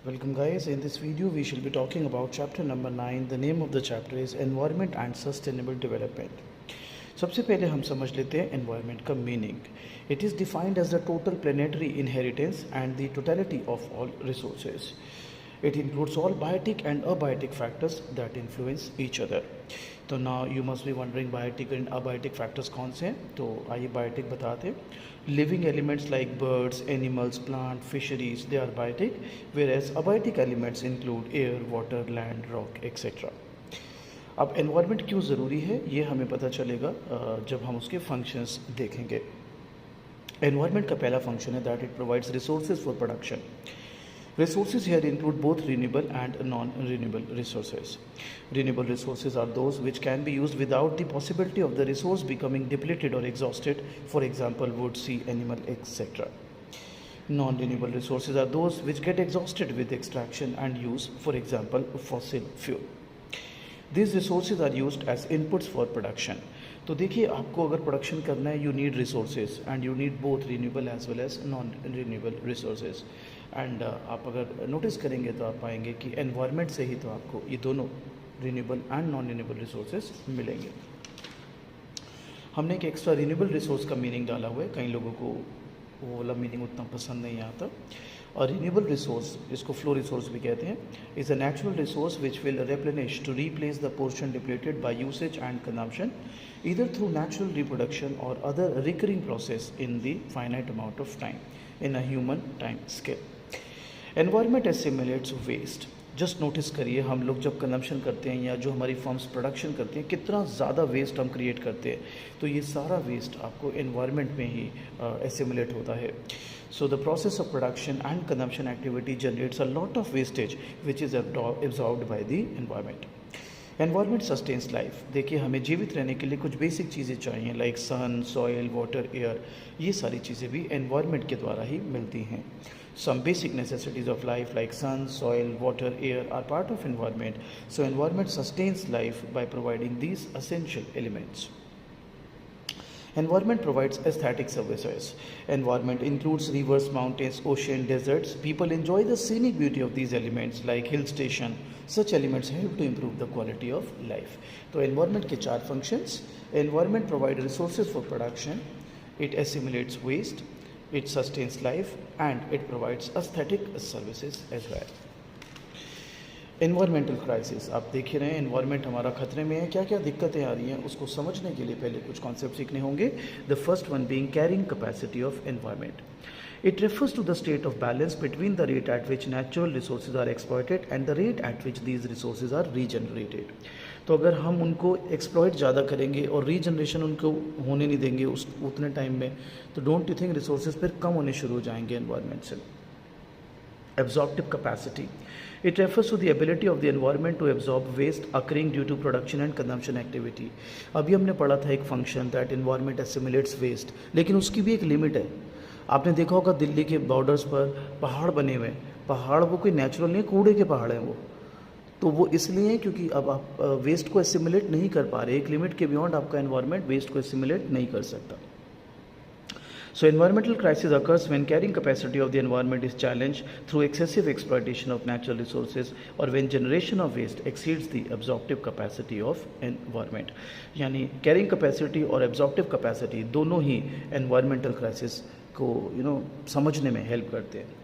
Welcome guys, in this video we shall be talking about chapter number 9. The name of the chapter is Environment and Sustainable Development. सबसे पहले हम समझ लेते हैं environment का meaning. It is defined as the total planetary inheritance and the totality of all resources. It includes all biotic and abiotic factors that influence each other. तो now you must be wondering biotic and abiotic factors कौन से हैं. तो आइए biotic बताते हैं. Living elements like birds, animals, plant, fisheries, they are biotic, whereas abiotic elements include air, water, land, rock, etc. अब environment क्यों ज़रूरी है ये हमें पता चलेगा जब हम उसके फंक्शंस देखेंगे. एनवायरनमेंट का पहला फंक्शन है that it provides resources for production. Resources here include both renewable and non-renewable resources. Renewable resources are those which can be used without the possibility of the resource becoming depleted or exhausted, for example wood, sea, animal, etc. Non-renewable resources are those which get exhausted with extraction and use, for example fossil fuel. These resources are used as inputs for production. तो देखिए आपको अगर production करना है you need resources and you need both renewable as well as non renewable resources. And आप अगर notice करेंगे तो आप पाएंगे कि एनवायरनमेंट से ही तो आपको ये दोनों renewable and non renewable resources मिलेंगे. हमने एक एक्स्ट्रा रीन्यूएबल रिसोर्स का मीनिंग डाला हुआ है. कई लोगों को वो वाला मीनिंग उतना पसंद नहीं आता. और रीन्यूएबल रिसोर्स, इसको फ्लो रिसोर्स भी कहते हैं, is a natural resource which will replenish to replace the portion depleted by usage and consumption either through natural reproduction or other recurring process in the finite amount of time in a human time scale. Environment assimilates waste. Just notice करिए हम लोग जब consumption करते हैं या जो हमारी firms production करते हैं कितना ज़्यादा वेस्ट हम क्रिएट करते हैं. तो ये सारा वेस्ट आपको एनवायरनमेंट में ही एसिमुलेट होता है. So the process of production and consumption activity generates a lot of wastage which is absorbed by the environment. Environment sustains life. देखिए हमें जीवित रहने के लिए कुछ बेसिक चीज़ें चाहिए like sun, soil, water, air. ये सारी चीज़ें भी एनवायरनमेंट के द्वारा ही मिलती हैं. Some basic necessities of life like sun, soil, water, air are part of environment. So environment sustains life by providing these essential elements. Environment provides aesthetic services. Environment includes rivers, mountains, ocean, deserts. People enjoy the scenic beauty of these elements like hill station. Such elements help to improve the quality of life. तो environment के चार functions. Environment provides resources for production. It assimilates waste. It sustains life and it provides aesthetic services as well. Environmental crisis. आप देख ही रहे हैं environment हमारा खतरे में है. क्या क्या दिक्कतें आ रही हैं उसको समझने के लिए पहले कुछ कॉन्सेप्ट सीखने होंगे. The first one being carrying capacity of environment. It refers to the state of balance between the rate at which natural resources are exploited and the rate at which these resources are regenerated. तो अगर हम उनको exploit ज़्यादा करेंगे और regeneration उनको होने नहीं देंगे उस उतने टाइम में, तो डोंट यू थिंक रिसोर्सेज फिर कम होने शुरू हो जाएंगे एनवायरनमेंट से. Absorptive capacity. It refers to the ability of the environment to absorb waste occurring due to production and consumption activity. अभी हमने पढ़ा था एक function that environment assimilates waste, लेकिन उसकी भी एक लिमिट है. आपने देखा होगा दिल्ली के बॉर्डर्स पर पहाड़ बने हुए हैं. पहाड़ वो कोई नेचुरल नहीं है, कूड़े के पहाड़ हैं वो. तो वो इसलिए है क्योंकि अब आप वेस्ट को एसिमुलेट नहीं कर पा रहे. एक लिमिट के बियॉन्ड आपका एनवायरनमेंट वेस्ट को एसिमुलेट नहीं कर सकता. So environmental crisis occurs when carrying capacity of the environment is challenged through excessive exploitation of natural resources or when generation of waste exceeds the absorptive capacity of environment. यानी carrying capacity और absorptive capacity दोनों ही environmental crisis को समझने में help करते हैं.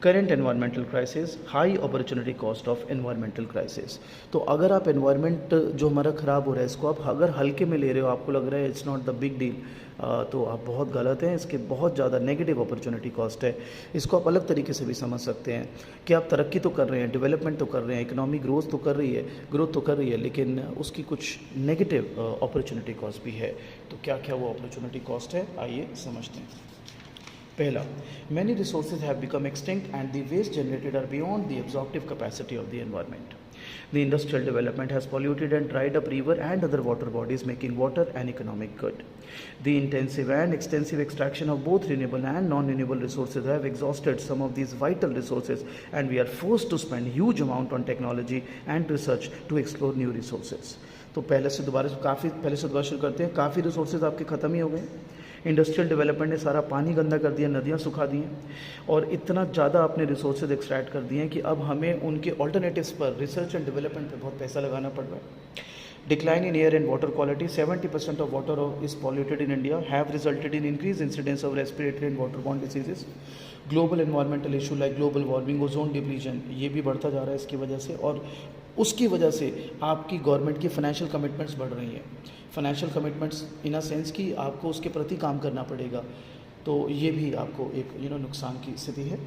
Current environmental crisis, high opportunity cost of environmental crisis. तो अगर आप एनवायरनमेंट जो हमारा ख़राब हो रहा है इसको आप अगर हल्के में ले रहे हो, आपको लग रहा है it's not the big deal, तो आप बहुत गलत हैं. इसके बहुत ज़्यादा नेगेटिव अपॉर्चुनिटी कॉस्ट है. इसको आप अलग तरीके से भी समझ सकते हैं कि आप तरक्की तो कर रहे हैं, डेवलपमेंट तो कर रहे हैं, इकोनॉमिक ग्रोथ तो कर रही है, लेकिन उसकी कुछ नेगेटिव अपॉर्चुनिटी कॉस्ट भी है. तो क्या क्या वो अपॉर्चुनिटी कॉस्ट है आइए समझते हैं. पहला, many resources have become extinct and the waste generated are beyond the absorptive capacity of the environment. The industrial development has polluted and dried up river and other water bodies, making water an economic good. The intensive and extensive extraction of both renewable and non-renewable resources have exhausted some of these vital resources and we are forced to spend huge amount on technology and research to explore new resources. तो पहले से दोबारा शुरू करते हैं. काफ़ी resources आपके ख़त्म ही हो गए. इंडस्ट्रियल डेवलपमेंट ने सारा पानी गंदा कर दिया, नदियाँ सुखा दी हैं और इतना ज़्यादा अपने रिसोर्सेज एक्सट्रैक्ट कर दिए हैं कि अब हमें उनके ऑल्टरनेटिव्स पर रिसर्च एंड डेवलपमेंट पर बहुत पैसा लगाना पड़ रहा है। Decline in air and water quality, 70% of water is polluted in India, have resulted in increased incidence of respiratory and waterborne diseases. Global environmental issue like global warming, ozone depletion, ये भी बढ़ता जा रहा है इसकी वजह से, और उसकी वजह से आपकी गवर्नमेंट की फाइनेंशियल कमिटमेंट्स बढ़ रही हैं। Financial commitments in a sense कि आपको उसके प्रति काम करना पड़ेगा, तो ये भी आपको एक नुकसान की स्थिति है।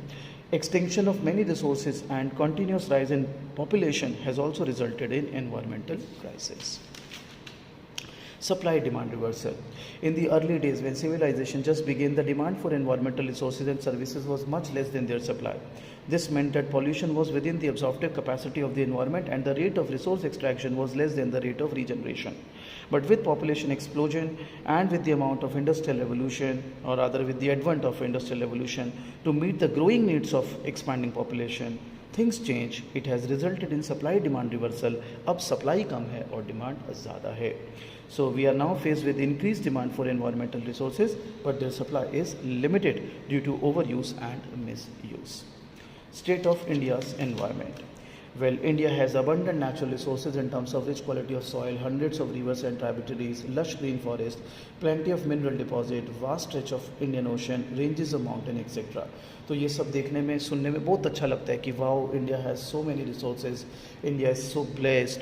Extinction of many resources and continuous rise in population has also resulted in environmental crisis. Supply demand reversal. In the early days when civilization just began, the demand for environmental resources and services was much less than their supply. This meant that pollution was within the absorptive capacity of the environment and the rate of resource extraction was less than the rate of regeneration. But with population explosion and with the amount of industrial revolution, or rather with the advent of industrial revolution, to meet the growing needs of expanding population, things change. It has resulted in supply demand reversal. अब supply कम है और demand ज़्यादा है. So we are now faced with increased demand for environmental resources, but their supply is limited due to overuse and misuse. State of India's environment. Well, India has abundant natural resources in terms of rich quality of soil, hundreds of rivers and tributaries, lush green forest, plenty of mineral deposit, vast stretch of Indian Ocean, ranges of mountain, etc. तो ये सब देखने में, सुनने में बहुत अच्छा लगता है कि wow, India has so many resources, India is so blessed.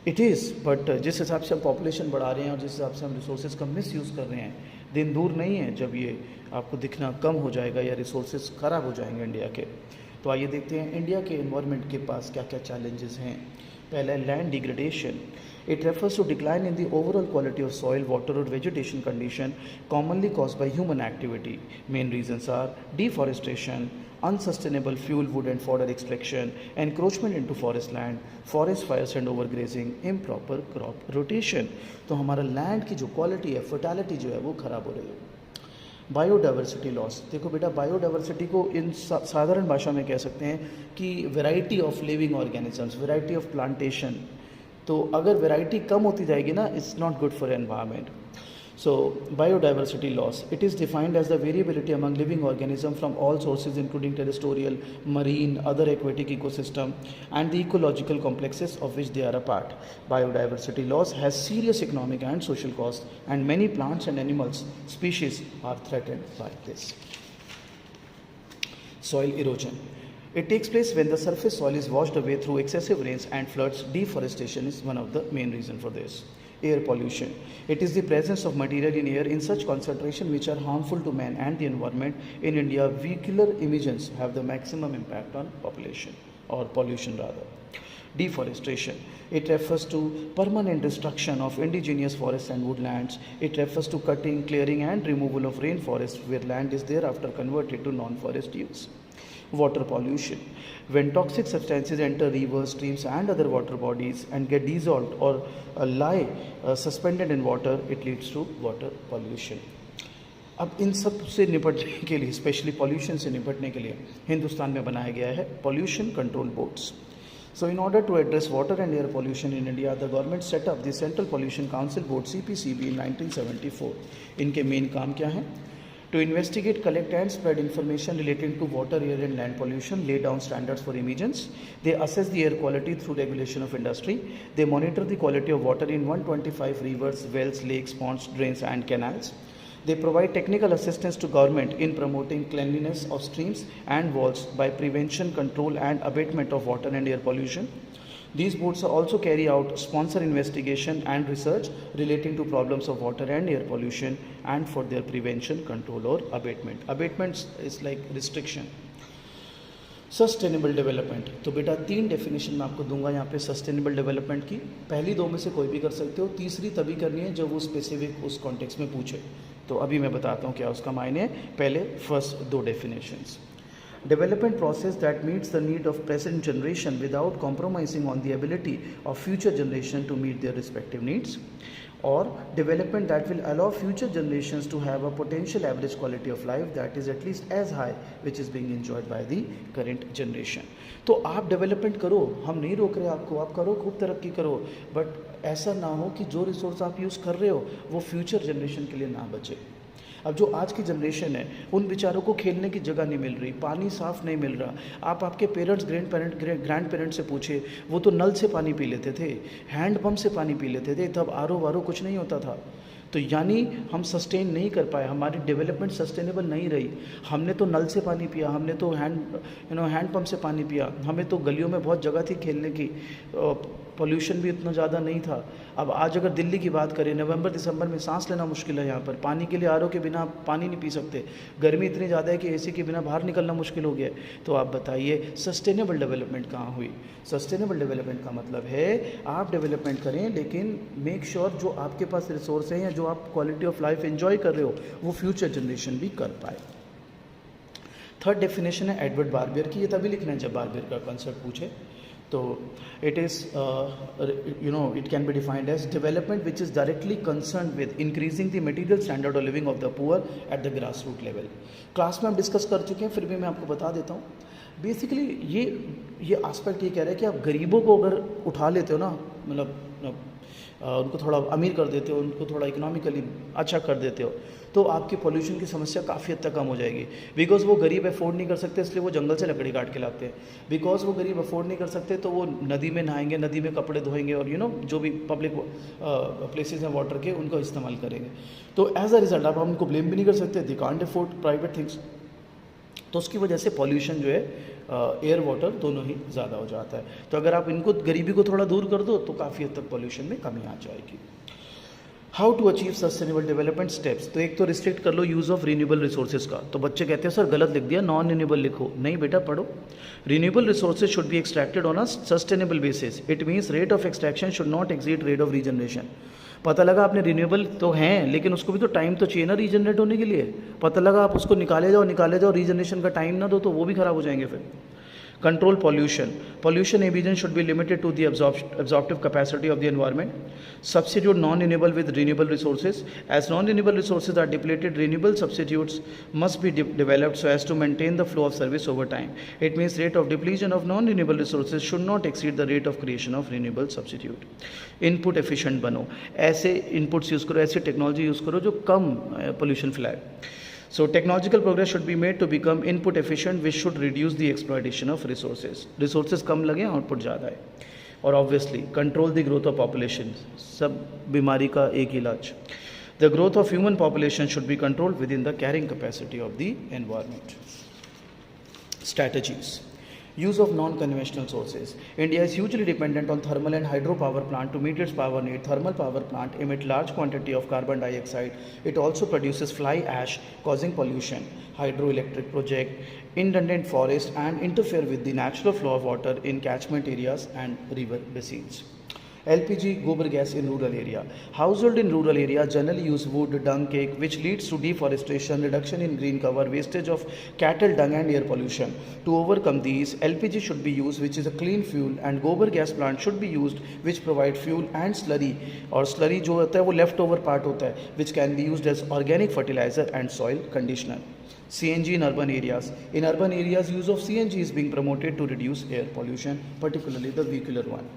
It is, but जिस हिसाब से हम पॉपुलेशन बढ़ा रहे हैं और जिस हिसाब से हम रिसोर्सेज का मिस यूज़ कर रहे हैं, दिन दूर नहीं है जब ये आपको दिखना कम हो जाएगा या रिसोर्सेज ख़राब हो जाएंगे इंडिया के. तो आइए देखते हैं इंडिया के एनवायरनमेंट के पास क्या क्या चैलेंजेस हैं. पहला है land degradation. It refers to decline in the overall quality of soil, water or vegetation condition commonly caused by human activity. Main reasons are deforestation, unsustainable fuel, wood and fodder extraction, encroachment into forest land, forest fires and overgrazing, improper crop rotation. तो हमारा land की जो quality है, fertility जो है वो ख़राब हो रही है. Biodiversity loss. देखो बेटा, बायोडाइवर्सिटी को इन साधारण भाषा में कह सकते हैं कि variety of living organisms, variety of plantation. तो अगर वैरायटी कम होती जाएगी ना, it's not good for environment. So, biodiversity loss. It is defined as the variability among living organisms from all sources including terrestrial, marine, other aquatic ecosystem and the ecological complexes of which they are a part. Biodiversity loss has serious economic and social costs and many plants and animals species are threatened by this. Soil erosion. It takes place when the surface soil is washed away through excessive rains and floods. Deforestation is one of the main reasons for this. Air pollution. It is the presence of material in air in such concentration which are harmful to man and the environment. In India, vehicular emissions have the maximum impact on population or pollution rather. Deforestation. It refers to permanent destruction of indigenous forests and woodlands. It refers to cutting, clearing and removal of rainforests where land is thereafter converted to non-forest use. Water pollution. When toxic substances enter rivers, streams and other water bodies and get dissolved or lie suspended in water, it leads to water pollution. अब इन सब से निपटने के लिए, specially pollution से निपटने के लिए हिंदुस्तान में बनाया गया है pollution control boards. So in order to address water and air pollution in India, the government set up the Central Pollution Council Board CPCB in 1974. इनके मेन काम क्या हैं? To investigate, collect and spread information relating to water, air and land pollution, lay down standards for emissions. They assess the air quality through regulation of industry. They monitor the quality of water in 125 rivers, wells, lakes, ponds, drains and canals. They provide technical assistance to government in promoting cleanliness of streams and walls by prevention, control and abatement of water and air pollution. These boards also carry out sponsor investigation and research relating to problems of water and air pollution and for their prevention, control or abatement. Abatement is like restriction. Sustainable development. तो बेटा 3 definition मैं आपको दूंगा यहाँ पे sustainable development की. पहली 2 में से कोई भी कर सकते हो, तीसरी तभी करनी है जब वो स्पेसिफिक उस कॉन्टेक्स्ट में पूछे. तो अभी मैं बताता हूँ क्या उसका मायने है. पहले first 2 definitions. Development process that meets the need of present generation without compromising on the ability of future generation to meet their respective needs, or development that will allow future generations to have a potential average quality of life that is at least as high which is being enjoyed by the current generation. तो आप development करो, हम नहीं रोक रहे आपको, आप करो, खूब तरक्की करो, बट ऐसा ना हो कि जो रिसोर्स आप यूज़ कर रहे हो वो फ्यूचर जनरेशन के लिए ना बचे. अब जो आज की जनरेशन है उन बेचारों को खेलने की जगह नहीं मिल रही, पानी साफ़ नहीं मिल रहा। आप आपके पेरेंट्स ग्रैंड पेरेंट्स से पूछे, वो तो नल से पानी पी लेते थे, हैंडपम्प से पानी पी लेते थे, तब आर ओ कुछ नहीं होता था। तो यानी हम सस्टेन नहीं कर पाए, हमारी डेवलपमेंट सस्टेनेबल नहीं रही। हमने तो नल से पानी पिया, हमने तो हैंड पंप से पानी पिया, हमें तो गलियों में बहुत जगह थी खेलने की, पोल्यूशन भी इतना ज़्यादा नहीं था। अब आज अगर दिल्ली की बात करें, नवंबर दिसंबर में सांस लेना मुश्किल है, यहाँ पर पानी के लिए आर ओ के बिना पानी नहीं पी सकते, गर्मी इतनी ज़्यादा है कि एसी के बिना बाहर निकलना मुश्किल हो गया है। तो आप बताइए सस्टेनेबल डेवलपमेंट कहाँ हुई? सस्टेनेबल डेवलपमेंट का मतलब है आप डेवलपमेंट करें, लेकिन मेक श्योर जो आपके पास रिसोर्स हैं या जो आप क्वालिटी ऑफ लाइफ एंजॉय कर रहे हो वो फ्यूचर जनरेशन भी कर पाए। थर्ड डेफिनेशन है एडवर्ड बार्बियर की, ये तभी लिखना है जब बार्बियर का कंसेप्ट पूछे। तो it is it can be defined as development which is directly concern with increasing the material standard of living of the poor at the grass root level. Class में हम डिस्कस कर चुके हैं, फिर भी मैं आपको बता देता हूँ। बेसिकली ये एस्पेक्ट ये कह रहा है कि आप गरीबों को अगर उठा लेते हो ना, मतलब उनको थोड़ा अमीर कर देते हो, उनको थोड़ा इकोनॉमिकली अच्छा कर देते हो, तो आपकी पोल्यूशन की समस्या काफ़ी हद तक कम हो जाएगी। बिकॉज वो गरीब अफोर्ड नहीं कर सकते, इसलिए वो जंगल से लकड़ी काट के लाते हैं। बिकॉज वो गरीब अफोर्ड नहीं कर सकते, तो वो नदी में नहाएंगे, नदी में कपड़े धोएंगे, और जो भी पब्लिक प्लेसेस हैं वाटर के, उनको इस्तेमाल करेंगे। तो एज अ रिजल्ट आप उनको ब्लेम भी नहीं कर सकते, they can't afford private things. तो उसकी वजह से पॉल्यूशन जो है एयर वाटर दोनों ही ज़्यादा हो जाता है। तो अगर आप इनको गरीबी को थोड़ा दूर कर दो तो काफ़ी हद तक पॉल्यूशन में कमी आ जाएगी। How to achieve sustainable development steps? तो एक तो रिस्ट्रिक्ट कर लो यूज़ ऑफ रीन्यूएबल रिसोर्सेज का। तो बच्चे कहते हैं सर गलत लिख दिया, नॉन रीन्यूएबल लिखो। नहीं बेटा, पढ़ो। Renewable resources should be extracted on a sustainable basis. It means rate of extraction should not exceed rate of regeneration. पता लगा आपने रिन्यूएबल तो हैं, लेकिन उसको भी तो टाइम तो चाहिए ना रीजनरेट होने के लिए। पता लगा आप उसको निकाले जाओ, रीजनरेशन का टाइम ना दो, तो वो भी खराब हो जाएंगे फिर। Control pollution. Pollution emission should be limited to the absorptive capacity of the environment. Substitute non-renewable with renewable resources. As non-renewable resources are depleted, renewable substitutes must be developed so as to maintain the flow of service over time. It means rate of depletion of non-renewable resources should not exceed the rate of creation of renewable substitute. Input efficient बनो, ऐसे inputs use करो, ऐसी technology use करो जो कम pollution फैलाए। So technological progress should be made to become input efficient, which should reduce the exploitation of resources. Resources कम लगे, output ज़्यादा है। और obviously control the growth of population. सब बीमारी का एक इलाज। The growth of human population should be controlled within the carrying capacity of the environment. Strategies. Use of non-conventional sources. India is hugely dependent on thermal and hydropower plant to meet its power need. Thermal power plant emit large quantity of carbon dioxide. It also produces fly ash, causing pollution. Hydroelectric project inundate forest and interfere with the natural flow of water in catchment areas and river basins. LPG gobar gas in rural area. Household in rural area generally use wood, dung, cake, which leads to deforestation, reduction in green cover, wastage of cattle dung and air pollution. To overcome these, LPG should be used, which is a clean fuel, and gobar gas plant should be used, which provide fuel, and slurry, और slurry जो होता है वो left over part होता है, which can be used as organic fertilizer and soil conditioner. CNG in urban areas. In urban areas, use of CNG is being promoted to reduce air pollution, particularly the vehicular one.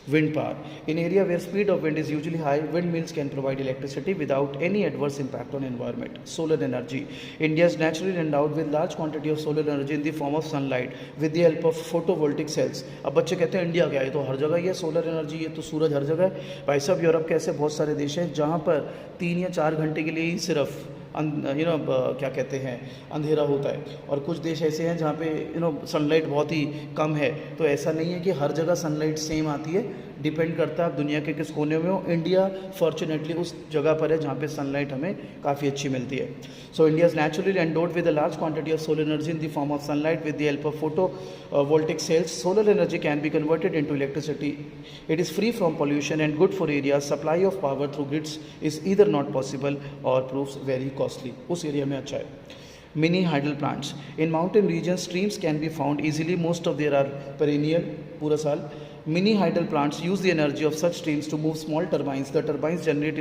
Wind power. In area where speed of wind is usually high, windmills can provide electricity without any adverse impact on environment. Solar energy. India is naturally endowed with large quantity of solar energy in the form of sunlight with the help of photovoltaic cells. अब बच्चे कहते हैं India क्या है, तो हर जगह ये solar energy, ये तो सूरज हर जगह है। भाई साहब, यूरोप के ऐसे बहुत सारे देश हैं जहाँ पर 3 या 4 घंटे के लिए ही सिर्फ क्या कहते हैं अंधेरा होता है, और कुछ देश ऐसे हैं जहाँ पे सनलाइट बहुत ही कम है। तो ऐसा नहीं है कि हर जगह सनलाइट सेम आती है, डिपेंड करता है आप दुनिया के किस कोने में हो। इंडिया फॉर्चुनेटली उस जगह पर है जहाँ पे सनलाइट हमें काफ़ी अच्छी मिलती है। So India is naturally endowed with a large quantity of solar energy in the form of sunlight with the help of photovoltaic cells. Solar energy can be converted into electricity. It is free from pollution and good for areas. Supply of power through grids is either not possible or proves very costly. उस area में अच्छा है। Mini hydel plants. In mountain regions, streams can be found easily. Most of them are perennial, पूरा साल. Mini hydel plants use the energy of such streams to move small turbines. The turbines generate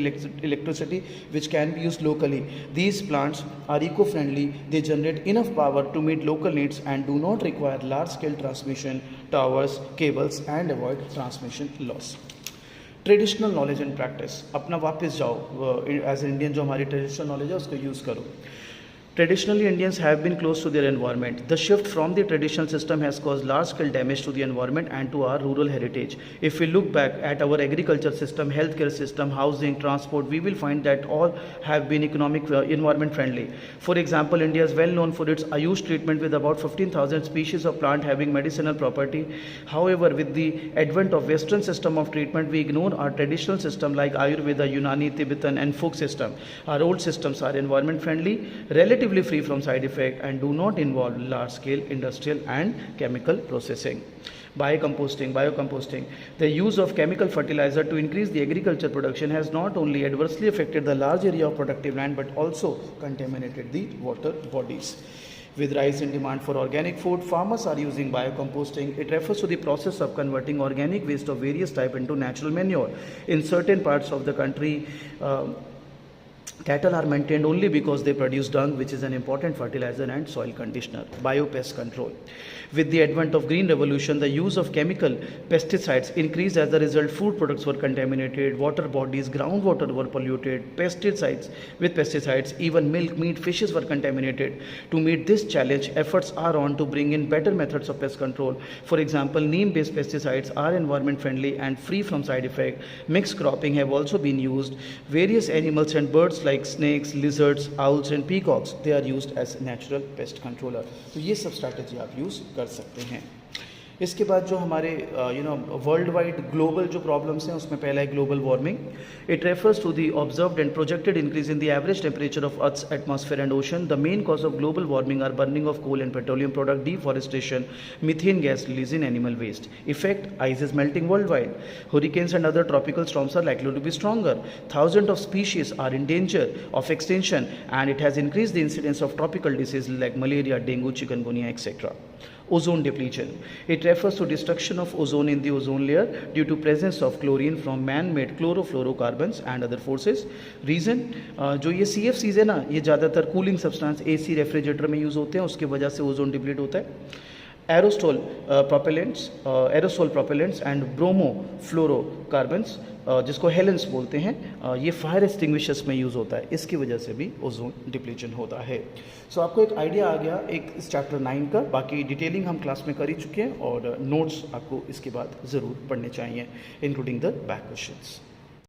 electricity which can be used locally. These plants are eco-friendly. They generate enough power to meet local needs and do not require large-scale transmission towers, cables, and avoid transmission loss. Traditional knowledge and practice, अपना वापस जाओ as an Indian, जो हमारी traditional knowledge है उसको use करो. Traditionally, Indians have been close to their environment. The shift from the traditional system has caused large-scale damage to the environment and to our rural heritage. If we look back at our agriculture system, healthcare system, housing, transport, we will find that all have been environment friendly. For example, India is well known for its Ayush treatment with about 15,000 species of plant having medicinal property. However, with the advent of Western system of treatment, we ignore our traditional system like Ayurveda, Unani, Tibetan, and folk system. Our old systems are environment friendly, relatively free from side effect, and do not involve large scale industrial and chemical processing. Biocomposting. The use of chemical fertilizer to increase the agriculture production has not only adversely affected the large area of productive land but also contaminated the water bodies. With rise in demand for organic food, farmers are using biocomposting. It refers to the process of converting organic waste of various type into natural manure. In certain parts of the country, cattle are maintained only because they produce dung, which is an important fertilizer and soil conditioner. Biopest control. With the advent of green revolution, the use of chemical pesticides increased. As a result, food products were contaminated, water bodies, groundwater were polluted, pesticides, even milk, meat, fishes were contaminated. To meet this challenge, efforts are on to bring in better methods of pest control. For example, neem-based pesticides are environment friendly and free from side effect. Mixed cropping have also been used. Various animals and birds like snakes, lizards, owls and peacocks, they are used as natural pest controller. तो ये सब strategy आप use कर सकते हैं. इसके बाद जो हमारे वर्ल्ड वाइड ग्लोबल जो प्रॉब्लम्स हैं उसमें पहला है global warming. It refers to the observed and projected increase in the average temperature of earth's atmosphere and ocean. The main cause of global warming are burning of coal and petroleum product, deforestation, methane gas release in animal waste. Effect: ice is melting worldwide. Hurricanes and other tropical storms are likely to be stronger. Thousands of species are in danger of extinction, and it has increased the incidence of tropical diseases like malaria, dengue, chikungunya, etc. Ozone depletion. It refers to destruction of ozone in the ozone layer due to presence of chlorine from man-made chlorofluorocarbons and other forces. Reason, जो ये CFCs है ना, ये ज़्यादातर cooling substance AC refrigerator में use होते हैं, उसकी वजह से ओजोन डिप्लीट होता है. Aerosol propellants and bromofluorocarbons, जिसको हेलेंस बोलते हैं, ये फायर एक्सटिंग्विशर्स में यूज़ होता है, इसकी वजह से भी ओजोन डिप्लीशन होता है. सो आपको एक आइडिया आ गया एक इस चैप्टर 9 का. बाकी डिटेलिंग हम क्लास में कर ही चुके हैं और नोट्स आपको इसके बाद ज़रूर पढ़ने चाहिए, इंक्लूडिंग द बैक क्वेश्चंस.